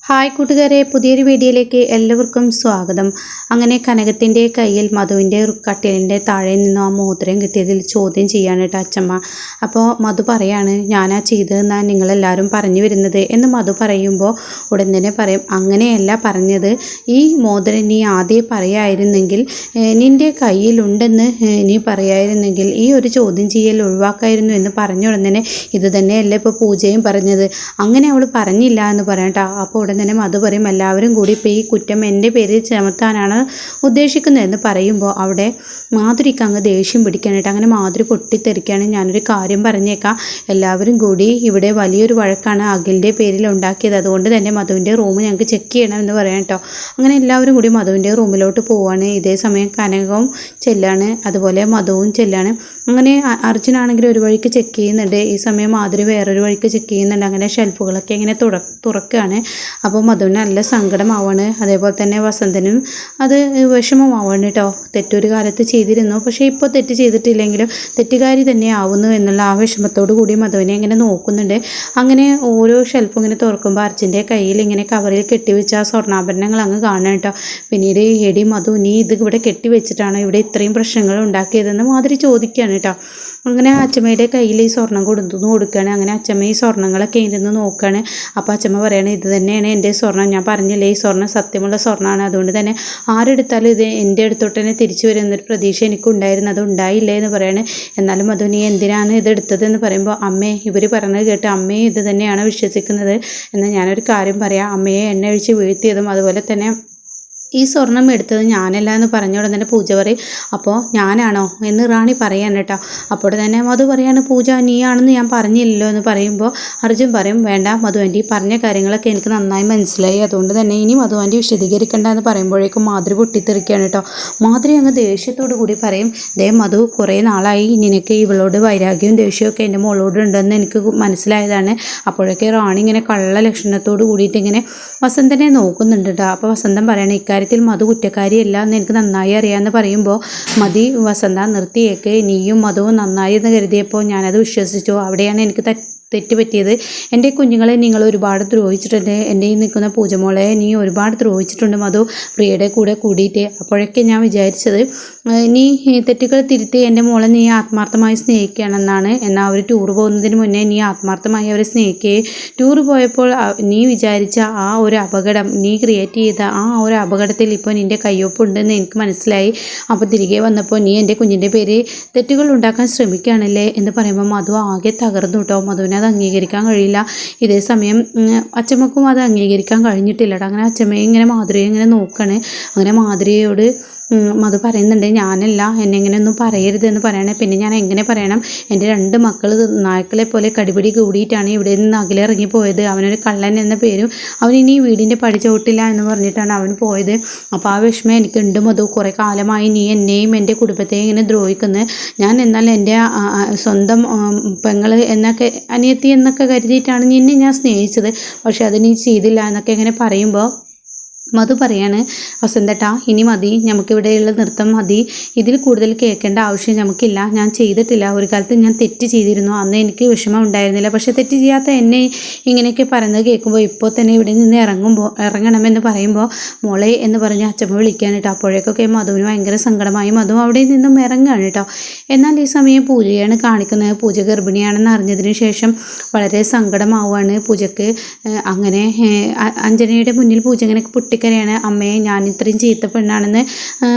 Hi കൂട്ടുകാരെ, പുതിയൊരു വീഡിയോയിലേക്ക് എല്ലാവർക്കും സ്വാഗതം. അങ്ങനെ കനകത്തിൻ്റെ കയ്യിൽ മധുവിൻ്റെ കട്ടിലിൻ്റെ താഴെ നിന്നും ആ മോതിരം കിട്ടിയതിൽ ചോദ്യം ചെയ്യാണ് കേട്ടോ അച്ചമ്മ. അപ്പോൾ മധു പറയാണ്, ഞാനാ ചെയ്തതെന്നാണ് നിങ്ങളെല്ലാവരും പറഞ്ഞു വരുന്നത് എന്ന് മധു പറയുമ്പോൾ ഉടൻ തന്നെ പറയും, അങ്ങനെയല്ല പറഞ്ഞത്, ഈ മോതിരം നീ ആദ്യം പറയായിരുന്നെങ്കിൽ, നിൻ്റെ കയ്യിലുണ്ടെന്ന് നീ പറയായിരുന്നെങ്കിൽ ഈ ഒരു ചോദ്യം ചെയ്യൽ ഒഴിവാക്കായിരുന്നു എന്ന് പറഞ്ഞ ഉടൻ തന്നെ ഇത് തന്നെയല്ലേ ഇപ്പോൾ പൂജയും പറഞ്ഞത്, അങ്ങനെ അവൾ പറഞ്ഞില്ല എന്ന് പറയാം കേട്ടോ. അപ്പോൾ ഉടൻ തന്നെ മധു പറയും, എല്ലാവരും കൂടി ഇപ്പോൾ ഈ കുറ്റം എൻ്റെ പേരിൽ ചുമത്താനാണ് ഉദ്ദേശിക്കുന്നതെന്ന് പറയുമ്പോൾ അവിടെ മാധുരിക്ക് അങ്ങ് ദേഷ്യം പിടിക്കാനായിട്ട്. അങ്ങനെ മാധുരി പൊട്ടിത്തെറിക്കുകയാണ്. ഞാനൊരു കാര്യം പറഞ്ഞേക്കാം, എല്ലാവരും കൂടി ഇവിടെ വലിയൊരു വഴക്കാണ് അഖിലിൻ്റെ പേരിൽ ഉണ്ടാക്കിയത്, അതുകൊണ്ട് തന്നെ മധുവിൻ്റെ റൂം ഞങ്ങൾക്ക് ചെക്ക് ചെയ്യണം എന്ന് പറയാം കേട്ടോ. അങ്ങനെ എല്ലാവരും കൂടി മധുവിൻ്റെ റൂമിലോട്ട് പോവാണ്. ഇതേ സമയം കനകവും ചെല്ലാണ്, അതുപോലെ മധുവും ചെല്ലാണ്. അങ്ങനെ അർജുനാണെങ്കിൽ ഒരു വഴിക്ക് ചെക്ക് ചെയ്യുന്നുണ്ട്, ഈ സമയം മാധുരി വേറൊരു വഴിക്ക് ചെക്ക് ചെയ്യുന്നുണ്ട്. അങ്ങനെ ഷെൽഫുകളൊക്കെ ഇങ്ങനെ തുറക്കുകയാണ്. അപ്പോൾ മധുവിന് നല്ല സങ്കടമാവാണ്, അതേപോലെ തന്നെ വസന്തനും അത് വിഷമമാവാണ് കേട്ടോ. തെറ്റൊരു കാലത്ത് ചെയ്തിരുന്നു, പക്ഷേ ഇപ്പോൾ തെറ്റ് ചെയ്തിട്ടില്ലെങ്കിലും തെറ്റുകാരി തന്നെ ആവുന്നു എന്നുള്ള ആ വിഷമത്തോടു കൂടി മധുവിനെ ഇങ്ങനെ നോക്കുന്നുണ്ട്. അങ്ങനെ ഓരോ ഷെൽഫും ഇങ്ങനെ തുറക്കുമ്പോൾ അർജുൻ്റെ കയ്യിൽ ഇങ്ങനെ കവറിൽ കെട്ടിവെച്ച ആ സ്വർണ്ണാഭരണങ്ങൾ അങ്ങ് കാണാം കേട്ടോ. പിന്നീട് എടി മധു, നീ ഇത് ഇവിടെ കെട്ടിവെച്ചിട്ടാണോ ഇവിടെ ഇത്രയും പ്രശ്നങ്ങൾ ഉണ്ടാക്കിയതെന്ന് മാതിരി ചോദിക്കുകയാണ് കേട്ടോ. അങ്ങനെ അച്ചമ്മയുടെ കയ്യിൽ ഈ സ്വർണം കൊടുക്കുകയാണ്. അങ്ങനെ അച്ചമ്മ ഈ സ്വർണ്ണങ്ങളൊക്കെ ഇരുന്ന് നോക്കുകയാണ്. അപ്പോൾ അച്ചമ്മ പറയണേ, ഇത് തന്നെയാണ് എൻ്റെ സ്വർണ്ണം, ഞാൻ പറഞ്ഞില്ലേ ഈ സ്വർണ്ണം സത്യമുള്ള സ്വർണ്ണമാണ്, അതുകൊണ്ട് തന്നെ ആരെടുത്താലും ഇത് എൻ്റെ അടുത്തോട്ട് തന്നെ തിരിച്ചു വരുന്നൊരു പ്രതീക്ഷ എനിക്കുണ്ടായിരുന്നു, അത് ഉണ്ടായില്ലേ എന്ന് പറയണേ. എന്നാലും മധു, നീ എന്തിനാണ് ഇത് എടുത്തതെന്ന് പറയുമ്പോൾ, അമ്മേ ഇവർ പറഞ്ഞത് കേട്ട് അമ്മയെ ഇത് തന്നെയാണ് വിശ്വസിക്കുന്നത്, എന്നാൽ ഞാനൊരു കാര്യം പറയാം, അമ്മയെ എണ്ണ ഒഴിച്ച് വീഴ്ത്തിയതും അതുപോലെ തന്നെ ഈ സ്വർണം എടുത്തത് ഞാനല്ല എന്ന് പറഞ്ഞ ഉടൻ തന്നെ പൂജ പറയും, അപ്പോൾ ഞാനാണോ എന്ന് റാണി പറയാൻ കേട്ടോ. അപ്പോൾ തന്നെ മധു പറയാണ്, പൂജ നീയാണെന്ന് ഞാൻ പറഞ്ഞില്ലല്ലോ എന്ന് പറയുമ്പോൾ അർജുൻ പറയും, വേണ്ട മധു ആൻറ്റി, പറഞ്ഞ കാര്യങ്ങളൊക്കെ എനിക്ക് നന്നായി മനസ്സിലായി, അതുകൊണ്ട് തന്നെ ഇനി മധു ആൻറ്റി വിശദീകരിക്കേണ്ട എന്ന് പറയുമ്പോഴേക്കും മാധുരി പൊട്ടിത്തെറിക്കുകയാണ് കേട്ടോ. മാധുരി അങ്ങ് ദേഷ്യത്തോടു കൂടി പറയും, ദേ മധു, കുറേ നാളായി നിനക്ക് ഇവളോട് വൈരാഗ്യവും ദേഷ്യമൊക്കെ എൻ്റെ മോളോട് ഉണ്ടെന്ന് എനിക്ക് മനസ്സിലായതാണ്. അപ്പോഴൊക്കെ റാണി ഇങ്ങനെ കള്ള ലക്ഷണത്തോട് കൂടിയിട്ട് ഇങ്ങനെ വസന്തനെ നോക്കുന്നുണ്ട് കേട്ടോ. അപ്പോൾ വസന്തം പറയണേ, ഇക്കാര്യത്തിൽ മധു കുറ്റക്കാരിയല്ല എന്ന് എനിക്ക് നന്നായി അറിയാമെന്ന് പറയുമ്പോൾ, മതി വസന്ത നിർത്തിയേക്ക്, നീയും മധുവും നന്നായി എന്ന് കരുതിയപ്പോൾ ഞാനത് വിശ്വസിച്ചു, അവിടെയാണ് എനിക്ക് തെറ്റ് പറ്റിയത്. എൻ്റെ കുഞ്ഞുങ്ങളെ നിങ്ങൾ ഒരുപാട് ദ്രോഹിച്ചിട്ടുണ്ട്, എൻ്റെ ഈ നിൽക്കുന്ന പൂജമോളെ നീ ഒരുപാട് ദ്രോഹിച്ചിട്ടുണ്ട് മധു, പ്രിയയുടെ കൂടെ കൂടിയിട്ട്. അപ്പോഴൊക്കെ ഞാൻ വിചാരിച്ചത് നീ തെറ്റുകൾ തിരുത്തി എൻ്റെ മോളെ നീ ആത്മാർത്ഥമായി സ്നേഹിക്കുകയാണെന്നാണ്. എന്നാൽ അവർ ടൂർ പോകുന്നതിന് മുന്നേ നീ ആത്മാർത്ഥമായി അവരെ സ്നേഹിക്കുകയും ടൂർ പോയപ്പോൾ നീ വിചാരിച്ച ആ ഒരു അപകടം, നീ ക്രിയേറ്റ് ചെയ്ത ആ ഒരു അപകടത്തിൽ ഇപ്പോൾ നിൻ്റെ കയ്യൊപ്പുണ്ടെന്ന് എനിക്ക് മനസ്സിലായി. അപ്പോൾ തിരികെ വന്നപ്പോൾ നീ എൻ്റെ കുഞ്ഞിൻ്റെ പേര് തെറ്റുകൾ ഉണ്ടാക്കാൻ ശ്രമിക്കുകയാണല്ലേ എന്ന് പറയുമ്പോൾ മധു ആകെ തകർന്നു കേട്ടോ. മധുവിനെ അത് അംഗീകരിക്കാൻ കഴിയില്ല. ഇതേ സമയം അച്ചമ്മക്കും അത് അംഗീകരിക്കാൻ കഴിഞ്ഞിട്ടില്ല. അങ്ങനെ അച്ചമ്മയെ ഇങ്ങനെ മാധുരിയെ ഇങ്ങനെ നോക്കുകയാണ്. അങ്ങനെ മാധുരിയോട് മധു പറയുന്നുണ്ട്, ഞാനല്ല, എന്നെ ഇങ്ങനെ ഒന്നും പറയരുതെന്ന് പറയണേ. പിന്നെ ഞാൻ എങ്ങനെ പറയണം, എൻ്റെ 2 മക്കൾ നായ്ക്കളെ പോലെ കടിപിടി കൂടിയിട്ടാണ് ഇവിടെ നിന്ന് അകലെ ഇറങ്ങിപ്പോയത്, അവനൊരു കള്ളൻ എന്ന പേരും അവൻ ഇനി വീടിൻ്റെ പടി ചവിട്ടില്ല എന്ന് പറഞ്ഞിട്ടാണ് അവൻ പോയത്. അപ്പോൾ ആ വിഷമം എനിക്കുണ്ട് മധു, കുറേ കാലമായി നീ എന്നെയും എൻ്റെ കുടുംബത്തെയും ഇങ്ങനെ ദ്രോഹിക്കുന്നത്, ഞാൻ എന്നാൽ എൻ്റെ സ്വന്തം പെങ്ങൾ എന്നൊക്കെ അനിയത്തി എന്നൊക്കെ കരുതിയിട്ടാണ് നിന്നെ ഞാൻ സ്നേഹിച്ചത്, പക്ഷെ അത് നീ ചെയ്തില്ല എന്നൊക്കെ ഇങ്ങനെ പറയുമ്പോൾ മധു പറയാണ്, വസന്തേട്ടാ ഇനി മതി, നമുക്കിവിടെയുള്ള നൃത്തം മതി, ഇതിൽ കൂടുതൽ കേൾക്കേണ്ട ആവശ്യം നമുക്കില്ല, ഞാൻ ചെയ്തിട്ടില്ല, ഒരു കാലത്ത് ഞാൻ തെറ്റ് ചെയ്തിരുന്നു, അന്ന് എനിക്ക് വിഷമം ഉണ്ടായിരുന്നില്ല, പക്ഷേ തെറ്റ് ചെയ്യാത്ത എന്നെ ഇങ്ങനെയൊക്കെ പറയുന്നത് കേൾക്കുമ്പോൾ ഇപ്പോൾ തന്നെ ഇവിടെ നിന്ന് ഇറങ്ങണമെന്ന് പറയുമ്പോൾ മോളെ എന്ന് പറഞ്ഞ് അച്ചമ്മ വിളിക്കാൻ കേട്ടോ. അപ്പോഴേക്കൊക്കെ മധുവിന് ഭയങ്കര സങ്കടമായി, മധു അവിടെ നിന്നും ഇറങ്ങുകയാണ് കേട്ടോ. എന്നാൽ ഈ സമയം പൂജയാണ് കാണിക്കുന്നത്. പൂജ ഗർഭിണിയാണെന്ന് അറിഞ്ഞതിന് ശേഷം വളരെ സങ്കടമാവുകയാണ് പൂജക്ക്. അങ്ങനെ അഞ്ജനയുടെ മുന്നിൽ പൂജ ഇങ്ങനെ ാണ് അമ്മയെ, ഞാൻ ഇത്രയും ചീത്ത പെണ്ണാണെന്ന്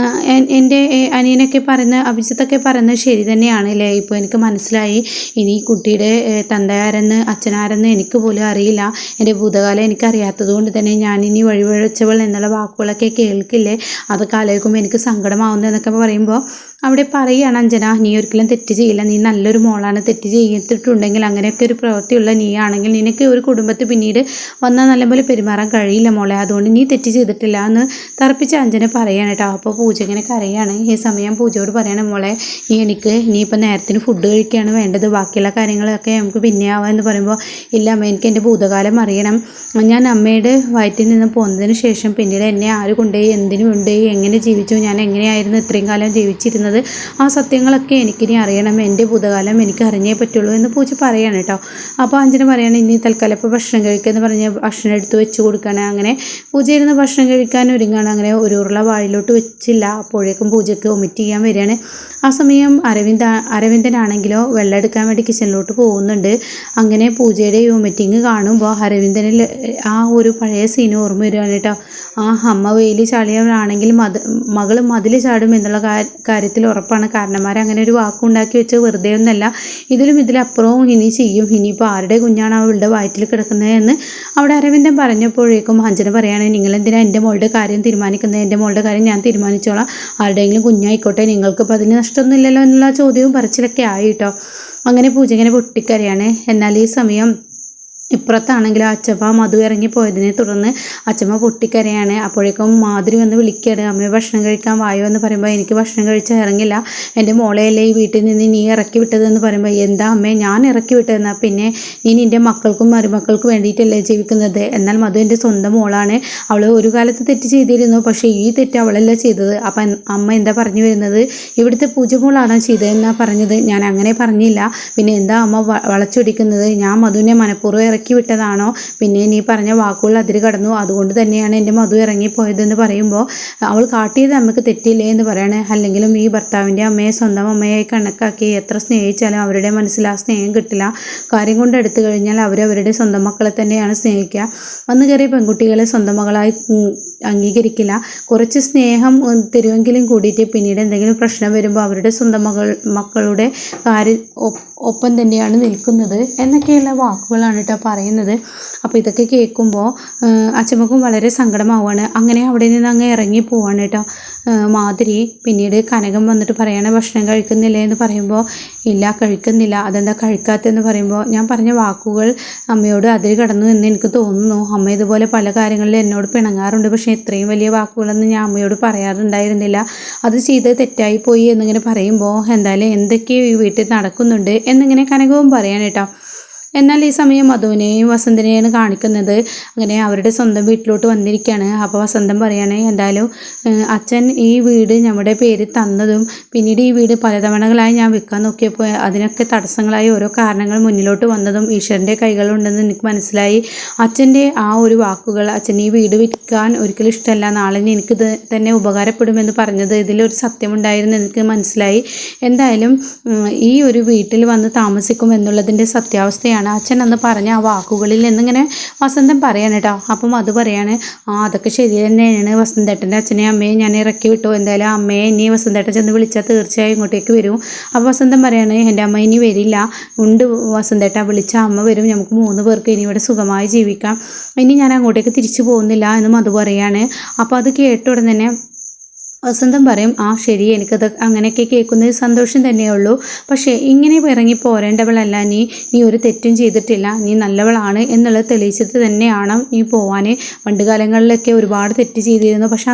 എൻ്റെ അനിയനൊക്കെ പറയുന്ന അഭിജിത്തൊക്കെ പറയുന്നത് ശരി തന്നെയാണ് അല്ലേ, ഇപ്പോൾ എനിക്ക് മനസ്സിലായി, ഇനി കുട്ടിയുടെ തന്തയാരെന്ന് അച്ഛനാരെന്ന് എനിക്ക് പോലും അറിയില്ല, എൻ്റെ ഭൂതകാലം എനിക്കറിയാത്തത് കൊണ്ട് തന്നെ ഞാനിനി വഴിവഴച്ചവൾ എന്നുള്ള വാക്കുകളൊക്കെ കേൾക്കില്ലേ, അതൊക്കെ ആലോചിക്കുമ്പോൾ എനിക്ക് സങ്കടമാവുന്നു എന്നൊക്കെ പറയുമ്പോൾ അവിടെ പറയുകയാണ് അഞ്ജന, നീ ഒരിക്കലും തെറ്റ് ചെയ്യില്ല, നീ നല്ലൊരു മോളാണ്, തെറ്റ് ചെയ്തിട്ടുണ്ടെങ്കിൽ അങ്ങനെയൊക്കെ ഒരു പ്രവൃത്തിയുള്ള നീ ആണെങ്കിൽ നിനക്ക് ഒരു കുടുംബത്തിൽ പിന്നീട് വന്നാൽ നല്ലപോലെ പെരുമാറാൻ കഴിയില്ല മോളെ, അതുകൊണ്ട് നീ തെറ്റ് ചെയ്തിട്ടില്ല എന്ന് തറപ്പിച്ച് അഞ്ജന പറയാണ് കേട്ടോ. അപ്പോൾ പൂജ ഇങ്ങനെ കരയാണ്. ഈ സമയം പൂജയോട് പറയണം, മോളെ ഇനിയിപ്പോൾ നേരത്തിന് ഫുഡ് കഴിക്കുകയാണ് വേണ്ടത്, ബാക്കിയുള്ള കാര്യങ്ങളൊക്കെ നമുക്ക് പിന്നെ ആവാമെന്ന് പറയുമ്പോൾ, ഇല്ല അമ്മ, എനിക്ക് എൻ്റെ ഭൂതകാലം അറിയണം, ഞാൻ അമ്മയുടെ വയറ്റിൽ നിന്ന് പോകുന്നതിന് ശേഷം പിന്നീട് എന്നെ ആര് കൊണ്ടുപോയി, എന്തിനു കൊണ്ടുപോയി, എങ്ങനെ ജീവിച്ചു, ഞാൻ എങ്ങനെയായിരുന്നു ഇത്രയും കാലം ജീവിച്ചിരുന്നത്, പറയുന്നത്. ആ സത്യങ്ങളൊക്കെ എനിക്കിനി അറിയണം, എൻ്റെ ഭൂതകാലം എനിക്ക് അറിഞ്ഞേ പറ്റുള്ളൂ എന്ന് പൂജ പറയാണ് കേട്ടോ. അപ്പോൾ അഞ്ജന പറയാണ് ഇനി തൽക്കാലം ഇപ്പോൾ ഭക്ഷണം കഴിക്കുക എന്ന് പറഞ്ഞ് ഭക്ഷണം എടുത്ത് വെച്ച് കൊടുക്കുകയാണ്. അങ്ങനെ പൂജ ഇരുന്ന് ഭക്ഷണം കഴിക്കാൻ ഒരുങ്ങാണ്. അങ്ങനെ ഒരു ഉരുള വായിലോട്ട് വെച്ചില്ല, അപ്പോഴേക്കും പൂജയ്ക്ക് വൊമിറ്റ് ചെയ്യാൻ വരികയാണ്. ആ സമയം അരവിന്ദനാണെങ്കിലോ വെള്ളം എടുക്കാൻ വേണ്ടി കിച്ചണിലോട്ട് പോകുന്നുണ്ട്. അങ്ങനെ പൂജയുടെ വൊമിറ്റിങ് കാണുമ്പോൾ അരവിന്ദനിൽ ആ ഒരു പഴയ സീൻ ഓർമ്മ വരികയാണ് കേട്ടോ. ആ അമ്മ വെയിൽ ചാളിയവരാണെങ്കിൽ മകൾ മതിൽ ചാടും എന്നുള്ള കാര്യത്തിൽ ഉറപ്പാണ്. കാരണന്മാർ ഒരു വാക്കുണ്ടാക്കി വെച്ച് വെറുതെ ഒന്നല്ല, ഇതിലപ്പുറവും ഇനി ചെയ്യും. ഇനിയിപ്പോൾ ആരുടെ കുഞ്ഞാണ് അവളുടെ വയറ്റിൽ കിടക്കുന്നത് എന്ന് അവിടെ അരവിന്ദൻ പറഞ്ഞപ്പോഴേക്കും അഞ്ജന പറയാണ് നിങ്ങളെന്തിനാ എൻ്റെ മോളുടെ കാര്യം തീരുമാനിക്കുന്നത്? എൻ്റെ മോളുടെ കാര്യം ഞാൻ തീരുമാനിച്ചോളാം, ആരുടെയെങ്കിലും കുഞ്ഞായിക്കോട്ടെ, നിങ്ങൾക്കിപ്പോൾ അതിന് നഷ്ടമൊന്നുമില്ലല്ലോ എന്നുള്ള ചോദ്യവും പറച്ചിലൊക്കെ ആയി കേട്ടോ. അങ്ങനെ പൂജ ഇങ്ങനെ പൊട്ടിക്കരയാണ്. എന്നാൽ ഈ സമയം ഇപ്പുറത്താണെങ്കിൽ അച്ചമ്മ മധു ഇറങ്ങിപ്പോയതിനെ തുടർന്ന് അച്ചമ്മ പൊട്ടിക്കരയാണ്. അപ്പോഴേക്കും മാധുരി വന്ന് വിളിക്കുകയാണ്, അമ്മയെ ഭക്ഷണം കഴിക്കാൻ വായോ എന്ന് പറയുമ്പോൾ എനിക്ക് ഭക്ഷണം കഴിച്ചാൽ ഇറങ്ങില്ല, എൻ്റെ മോളെയല്ലേ ഈ വീട്ടിൽ നിന്ന് നീ ഇറക്കി വിട്ടതെന്ന് പറയുമ്പോൾ എന്താ അമ്മേ ഞാൻ ഇറക്കി വിട്ടതെന്നാൽ പിന്നെ നീ നിൻ്റെ മക്കൾക്കും മരുമക്കൾക്കും വേണ്ടിയിട്ടല്ലേ ജീവിക്കുന്നത്? എന്നാൽ മധു എൻ്റെ സ്വന്തം മോളാണ്, അവൾ ഒരു കാലത്ത് തെറ്റ് ചെയ്തിരുന്നു, പക്ഷേ ഈ തെറ്റ് അവളല്ല ചെയ്തത്. അപ്പം അമ്മ എന്താ പറഞ്ഞു വരുന്നത്? ഇവിടുത്തെ പൂജ മോളാണോ ചെയ്തതെന്നാണ് പറഞ്ഞത്. ഞാൻ അങ്ങനെ പറഞ്ഞില്ല, പിന്നെ എന്താ അമ്മ വളച്ചൊടിക്കുന്നത്? ഞാൻ മധുവിനെ മനഃപൂർവ്വം ഇറക്കി വിട്ടതാണോ? പിന്നെ നീ പറഞ്ഞ വാക്കുകൾ അതിര് കടന്നു, അതുകൊണ്ട് തന്നെയാണ് എൻ്റെ മധു ഇറങ്ങിപ്പോയതെന്ന് പറയുമ്പോൾ അവൾ കാട്ടിയത് അമ്മയ്ക്ക് തെറ്റില്ലേ എന്ന് പറയണേ. അല്ലെങ്കിലും ഈ ഭർത്താവിൻ്റെ അമ്മയെ സ്വന്തം അമ്മയായി കണക്കാക്കി എത്ര സ്നേഹിച്ചാലും അവരുടെ മനസ്സിൽ ആ സ്നേഹം കിട്ടില്ല. കാര്യം കൊണ്ട് എടുത്തു കഴിഞ്ഞാൽ അവരവരുടെ സ്വന്തം മക്കളെ തന്നെയാണ് സ്നേഹിക്കുക. വന്നു കയറിയ പെൺകുട്ടികളെ സ്വന്തം മകളായി അംഗീകരിക്കില്ല. കുറച്ച് സ്നേഹം തരുമെങ്കിലും കൂടിയിട്ട് പിന്നീട് എന്തെങ്കിലും പ്രശ്നം വരുമ്പോൾ അവരുടെ സ്വന്തം മക്കളുടെ ഒപ്പം തന്നെയാണ് നിൽക്കുന്നത് എന്നൊക്കെയുള്ള വാക്കുകളാണ് കേട്ടോ പറയുന്നത്. അപ്പോൾ ഇതൊക്കെ കേൾക്കുമ്പോൾ അച്ചമ്മക്കും വളരെ സങ്കടമാവുകയാണ്. അങ്ങനെ അവിടെ നിന്ന് അങ്ങ് ഇറങ്ങി പോവാണ് കേട്ടോ മാധുരി. പിന്നീട് കനകം വന്നിട്ട് പറയണ ഭക്ഷണം കഴിക്കുന്നില്ലേ എന്ന് പറയുമ്പോൾ ഇല്ല കഴിക്കുന്നില്ല. അതെന്താ കഴിക്കാത്തതെന്ന് പറയുമ്പോൾ ഞാൻ പറഞ്ഞ വാക്കുകൾ അമ്മയോട് അതിര് കടന്നു എന്ന് എനിക്ക് തോന്നുന്നു. അമ്മ ഇതുപോലെ പല കാര്യങ്ങളിലും എന്നോട് പിണങ്ങാറുണ്ട്, പക്ഷേ ഇത്രയും വലിയ വാക്കുകളൊന്നും ഞാൻ അമ്മയോട് പറയാറുണ്ടായിരുന്നില്ല. അത് ചെയ്ത് തെറ്റായിപ്പോയി എന്നിങ്ങനെ പറയുമ്പോൾ എന്തായാലും എന്തൊക്കെയോ ഈ വീട്ടിൽ നടക്കുന്നുണ്ട് എന്നിങ്ങനെ കനകവും പറയാൻ കേട്ടോ. എന്നാൽ ഈ സമയം മധുവിനെയും വസന്തനെയാണ് കാണിക്കുന്നത്. അങ്ങനെ അവരുടെ സ്വന്തം വീട്ടിലോട്ട് വന്നിരിക്കുകയാണ്. അപ്പോൾ വസന്തം പറയാണ് എന്തായാലും അച്ഛൻ ഈ വീട് നമ്മുടെ പേര് തന്നതും പിന്നീട് ഈ വീട് പലതവണകളായി ഞാൻ വിൽക്കാൻ നോക്കിയപ്പോൾ അതിനൊക്കെ തടസ്സങ്ങളായി ഓരോ കാരണങ്ങൾ മുന്നിലോട്ട് വന്നതും ഈശ്വരൻ്റെ കൈകളുണ്ടെന്ന് എനിക്ക് മനസ്സിലായി. അച്ഛൻ്റെ ആ ഒരു വാക്കുകൾ, അച്ഛൻ ഈ വീട് വിൽക്കാൻ ഒരിക്കലും ഇഷ്ടമല്ല, നാളെ എനിക്കിത് തന്നെ ഉപകാരപ്പെടുമെന്ന് പറഞ്ഞത് ഇതിലൊരു സത്യമുണ്ടായിരുന്നു എനിക്ക് മനസ്സിലായി. എന്തായാലും ഈ ഒരു വീട്ടിൽ വന്ന് താമസിക്കും എന്നുള്ളതിൻ്റെ സത്യാവസ്ഥയാണ് അച്ഛൻ എന്ന് പറഞ്ഞ ആ വാക്കുകളിൽ എന്നിങ്ങനെ വസന്തൻ പറയാണ് കേട്ടോ. അപ്പം അത് പറയാണ് അതൊക്കെ ശരി തന്നെയാണ്, വസന്തേട്ടൻ്റെ അച്ഛനെയും അമ്മയും ഞാൻ ഇറക്കി വിട്ടു, എന്തായാലും അമ്മയെ ഇനി വസന്തേട്ടൻ ചെന്ന് വിളിച്ചാൽ തീർച്ചയായും ഇങ്ങോട്ടേക്ക് വരും. അപ്പോൾ വസന്തൻ പറയാണ് എൻ്റെ അമ്മ ഇനി വരില്ല, ഉണ്ട് വസന്തേട്ട വിളിച്ച അമ്മ വരും, നമുക്ക് 3 പേർക്ക് ഇനി ഇവിടെ സുഖമായി ജീവിക്കാം, ഇനി ഞാൻ അങ്ങോട്ടേക്ക് തിരിച്ചു പോകുന്നില്ല എന്ന് മധു പറയാണ്. അപ്പോൾ അത് കേട്ട ഉടൻ തന്നെ വസന്തം പറയും ശരി, എനിക്കത് അങ്ങനെയൊക്കെ കേൾക്കുന്നത് സന്തോഷം തന്നെയുള്ളൂ, പക്ഷേ ഇങ്ങനെ ഇറങ്ങി പോരേണ്ടവളല്ല നീ ഒരു തെറ്റും ചെയ്തിട്ടില്ല, നീ നല്ലവളാണ് എന്നുള്ളത് തെളിയിച്ചിട്ട് തന്നെയാണ് നീ പോവാൻ. പണ്ട് കാലങ്ങളിലൊക്കെ ഒരുപാട് തെറ്റ് ചെയ്തിരുന്നു, പക്ഷെ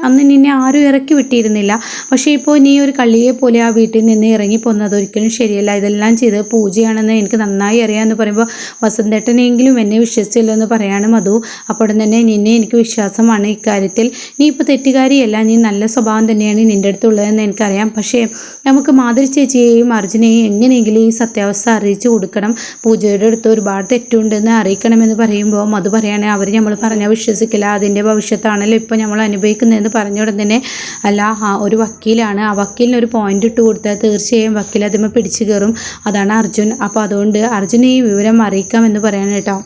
അന്ന് നിന്നെ ആരും ഇറക്കി വിട്ടിരുന്നില്ല, പക്ഷേ ഇപ്പോൾ നീ ഒരു കള്ളിയെ പോലെ ആ വീട്ടിൽ നിന്ന് ഇറങ്ങിപ്പോന്നത് ഒരിക്കലും ശരിയല്ല, ഇതെല്ലാം ചെയ്ത് പൂജയാണെന്ന് എനിക്ക് നന്നായി അറിയാമെന്ന് പറയുമ്പോൾ വസന്തേട്ടനെങ്കിലും എന്നെ വിശ്വസിച്ചില്ലെന്ന് പറയാണ് മധു. അപ്പോൾ തന്നെ നിന്നെ എനിക്ക് വിശ്വാസമാണ് ഇക്കാര്യത്തിൽ, നീ ഇപ്പോൾ തെറ്റുകാരിയല്ല, നീ നല്ല സ്വഭാവം തന്നെയാണ് നിൻ്റെ അടുത്തുള്ളതെന്ന് എനിക്കറിയാം, പക്ഷേ നമുക്ക് മാധുരി ചേച്ചിയെയും അർജുനെയും എങ്ങനെയെങ്കിലും ഈ സത്യാവസ്ഥ അറിയിച്ചു കൊടുക്കണം, പൂജയുടെ അടുത്ത് ഒരുപാട് തെറ്റുണ്ടെന്ന് അറിയിക്കണമെന്ന് പറയുമ്പോൾ മധു പറയാണ് അവർ നമ്മൾ പറഞ്ഞാൽ വിശ്വസിക്കില്ല, അതിൻ്റെ ഭവിഷ്യത്താണല്ലോ ഇപ്പോൾ നമ്മൾ അനുഭവിക്കുന്നത് പറഞ്ഞ ഉടൻ തന്നെ അല്ല ഒരു വക്കീലാണ്, ആ വക്കീലിന് ഒരു പോയിന്റ് ഇട്ട് കൊടുത്താൽ തീർച്ചയായും വക്കീൽ അതിന്മേൽ പിടിച്ചു കയറും, അതാണ് അർജുൻ. അപ്പോൾ അതുകൊണ്ട് അർജുനെ ഈ വിവരം അറിയിക്കാമെന്ന് പറയാൻ കേട്ടോ.